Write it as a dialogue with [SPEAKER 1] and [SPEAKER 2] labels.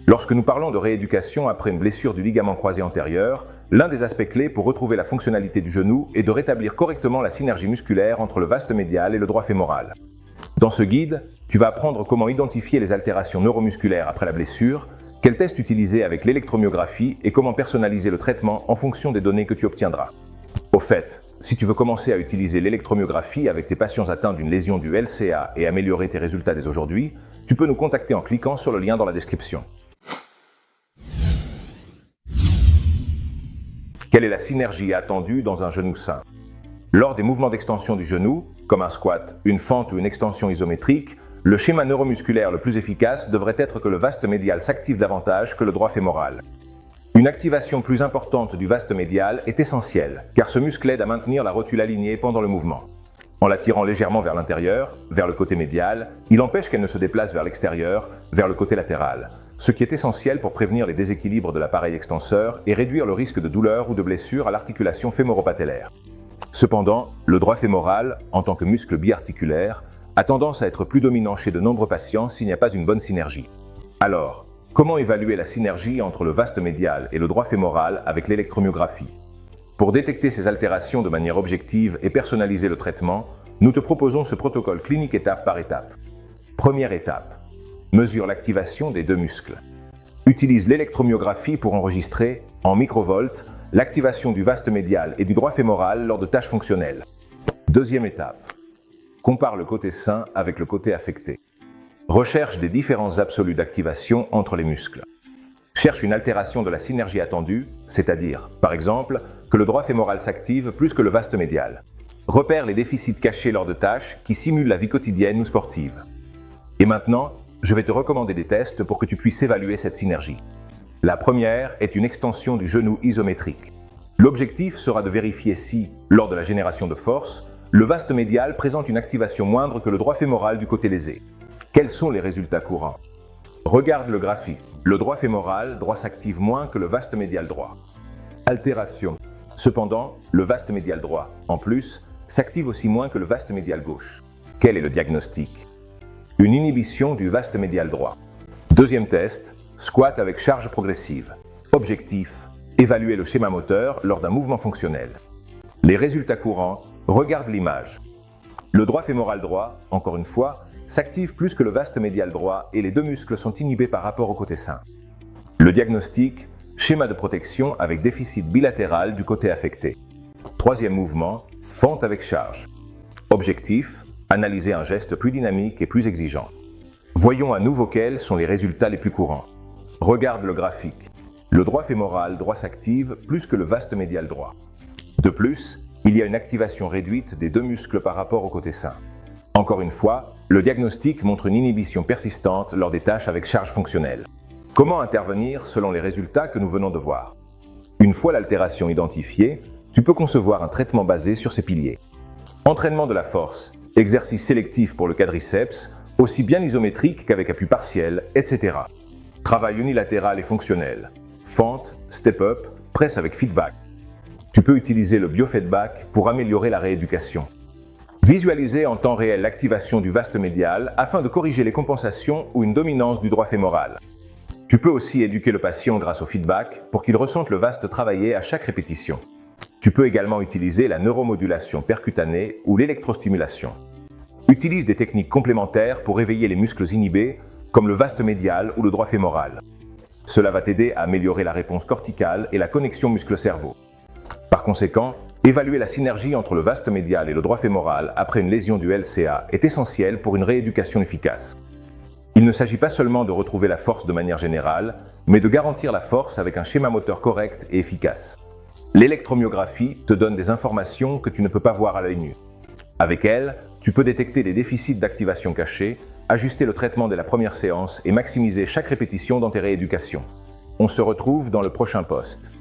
[SPEAKER 1] Lorsque nous parlons de rééducation après une blessure du ligament croisé antérieur, l'un des aspects clés pour retrouver la fonctionnalité du genou est de rétablir correctement la synergie musculaire entre le vaste médial et le droit fémoral. Dans ce guide, tu vas apprendre comment identifier les altérations neuromusculaires après la blessure, quels tests utiliser avec l'électromyographie et comment personnaliser le traitement en fonction des données que tu obtiendras. Au fait, si tu veux commencer à utiliser l'électromyographie avec tes patients atteints d'une lésion du LCA et améliorer tes résultats dès aujourd'hui, tu peux nous contacter en cliquant sur le lien dans la description. Quelle est la synergie attendue dans un genou sain? Lors des mouvements d'extension du genou, comme un squat, une fente ou une extension isométrique, le schéma neuromusculaire le plus efficace devrait être que le vaste médial s'active davantage que le droit fémoral. Une activation plus importante du vaste médial est essentielle, car ce muscle aide à maintenir la rotule alignée pendant le mouvement. En la tirant légèrement vers l'intérieur, vers le côté médial, il empêche qu'elle ne se déplace vers l'extérieur, vers le côté latéral, ce qui est essentiel pour prévenir les déséquilibres de l'appareil extenseur et réduire le risque de douleur ou de blessure à l'articulation fémoro-patellaire. Cependant, le droit fémoral, en tant que muscle biarticulaire, a tendance à être plus dominant chez de nombreux patients s'il n'y a pas une bonne synergie. Alors, comment évaluer la synergie entre le vaste médial et le droit fémoral avec l'électromyographie? Pour détecter ces altérations de manière objective et personnaliser le traitement, nous te proposons ce protocole clinique étape par étape. Première étape. Mesure l'activation des deux muscles. Utilise l'électromyographie pour enregistrer, en microvolts, l'activation du vaste médial et du droit fémoral lors de tâches fonctionnelles. Deuxième étape. Compare le côté sain avec le côté affecté. Recherche des différences absolues d'activation entre les muscles. Cherche une altération de la synergie attendue, c'est-à-dire, par exemple, que le droit fémoral s'active plus que le vaste médial. Repère les déficits cachés lors de tâches qui simulent la vie quotidienne ou sportive. Et maintenant, je vais te recommander des tests pour que tu puisses évaluer cette synergie. La première est une extension du genou isométrique. L'objectif sera de vérifier si, lors de la génération de force, le vaste médial présente une activation moindre que le droit fémoral du côté lésé. Quels sont les résultats courants? Regarde le graphique. Le droit fémoral droit s'active moins que le vaste médial droit. Altération. Cependant, le vaste médial droit, en plus, s'active aussi moins que le vaste médial gauche. Quel est le diagnostic? Une inhibition du vaste médial droit. Deuxième test, squat avec charge progressive. Objectif, évaluer le schéma moteur lors d'un mouvement fonctionnel. Les résultats courants, regarde l'image. Le droit fémoral droit, encore une fois, s'active plus que le vaste médial droit et les deux muscles sont inhibés par rapport au côté sain. Le diagnostic, schéma de protection avec déficit bilatéral du côté affecté. Troisième mouvement, fente avec charge. Objectif, analyser un geste plus dynamique et plus exigeant. Voyons à nouveau quels sont les résultats les plus courants. Regarde le graphique. Le droit fémoral droit s'active plus que le vaste médial droit. De plus, il y a une activation réduite des deux muscles par rapport au côté sain. Encore une fois, le diagnostic montre une inhibition persistante lors des tâches avec charge fonctionnelle. Comment intervenir selon les résultats que nous venons de voir? Une fois l'altération identifiée, tu peux concevoir un traitement basé sur ces piliers. Entraînement de la force, exercice sélectif pour le quadriceps, aussi bien isométrique qu'avec appui partiel, etc. Travail unilatéral et fonctionnel. Fente, step-up, presse avec feedback. Tu peux utiliser le biofeedback pour améliorer la rééducation. Visualiser en temps réel l'activation du vaste médial afin de corriger les compensations ou une dominance du droit fémoral. Tu peux aussi éduquer le patient grâce au feedback pour qu'il ressente le vaste travaillé à chaque répétition. Tu peux également utiliser la neuromodulation percutanée ou l'électrostimulation. Utilise des techniques complémentaires pour éveiller les muscles inhibés, comme le vaste médial ou le droit fémoral. Cela va t'aider à améliorer la réponse corticale et la connexion muscle-cerveau. Par conséquent, évaluer la synergie entre le vaste médial et le droit fémoral après une lésion du LCA est essentiel pour une rééducation efficace. Il ne s'agit pas seulement de retrouver la force de manière générale, mais de garantir la force avec un schéma moteur correct et efficace. L'électromyographie te donne des informations que tu ne peux pas voir à l'œil nu. Avec elle, tu peux détecter des déficits d'activation cachés, ajuster le traitement dès la première séance et maximiser chaque répétition dans tes rééducations. On se retrouve dans le prochain post.